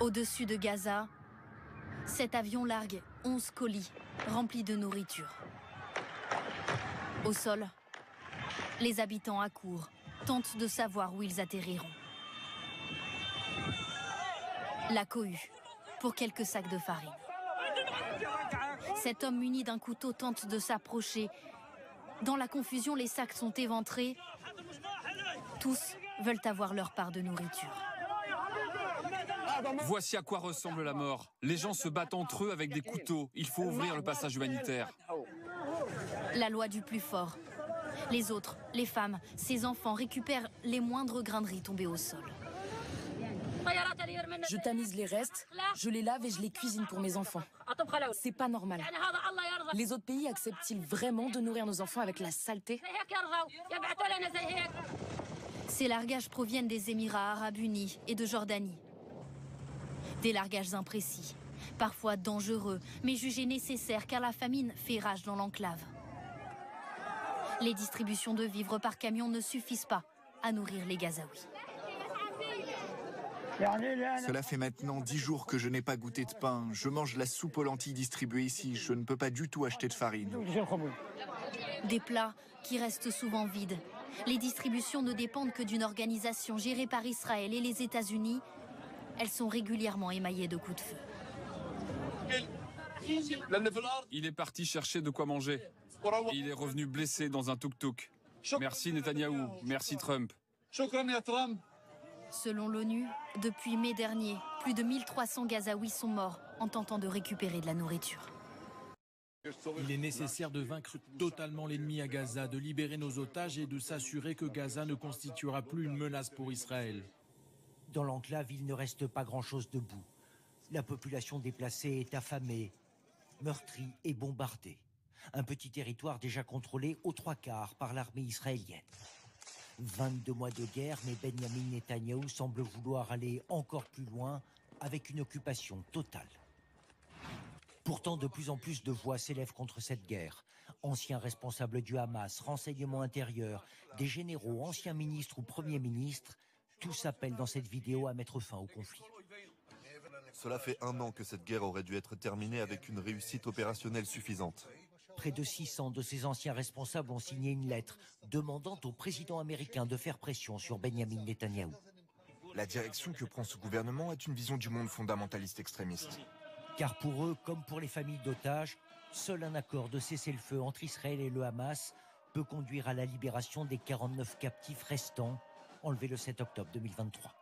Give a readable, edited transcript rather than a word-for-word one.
Au-dessus de Gaza, cet avion largue 11 colis remplis de nourriture. Au sol, les habitants accourent, tentent de savoir où ils atterriront. La cohue pour quelques sacs de farine. Cet homme muni d'un couteau tente de s'approcher. Dans la confusion, les sacs sont éventrés. Tous veulent avoir leur part de nourriture. Voici à quoi ressemble la mort. Les gens se battent entre eux avec des couteaux. Il faut ouvrir le passage humanitaire. La loi du plus fort. Les autres, les femmes, ces enfants récupèrent les moindres grains de riz tombés au sol. Je tamise les restes, je les lave et je les cuisine pour mes enfants. C'est pas normal. Les autres pays acceptent-ils vraiment de nourrir nos enfants avec la saleté? Ces largages proviennent des Émirats arabes unis et de Jordanie. Des largages imprécis, parfois dangereux, mais jugés nécessaires car la famine fait rage dans l'enclave. Les distributions de vivres par camion ne suffisent pas à nourrir les Gazaouis. Cela fait maintenant 10 jours que je n'ai pas goûté de pain. Je mange la soupe aux lentilles distribuée ici. Je ne peux pas du tout acheter de farine. Des plats qui restent souvent vides. Les distributions ne dépendent que d'une organisation gérée par Israël et les États-Unis. Elles sont régulièrement émaillées de coups de feu. Il est parti chercher de quoi manger. Et il est revenu blessé dans un tuk-tuk. Merci Netanyahou, merci Trump. Selon l'ONU, depuis mai dernier, plus de 1300 Gazaouis sont morts en tentant de récupérer de la nourriture. Il est nécessaire de vaincre totalement l'ennemi à Gaza, de libérer nos otages et de s'assurer que Gaza ne constituera plus une menace pour Israël. Dans l'enclave, il ne reste pas grand-chose debout. La population déplacée est affamée, meurtrie et bombardée. Un petit territoire déjà contrôlé aux 3/4 par l'armée israélienne. 22 mois de guerre, mais Benyamin Netanyahou semble vouloir aller encore plus loin avec une occupation totale. Pourtant, de plus en plus de voix s'élèvent contre cette guerre. Anciens responsables du Hamas, renseignements intérieurs, des généraux, anciens ministres ou premiers ministres, tous appellent dans cette vidéo à mettre fin au conflit. Cela fait 1 an que cette guerre aurait dû être terminée avec une réussite opérationnelle suffisante. Près de 600 de ces anciens responsables ont signé une lettre demandant au président américain de faire pression sur Benyamin Netanyahou. La direction que prend ce gouvernement est une vision du monde fondamentaliste extrémiste. Car pour eux, comme pour les familles d'otages, seul un accord de cessez-le-feu entre Israël et le Hamas peut conduire à la libération des 49 captifs restants, enlevés le 7 octobre 2023.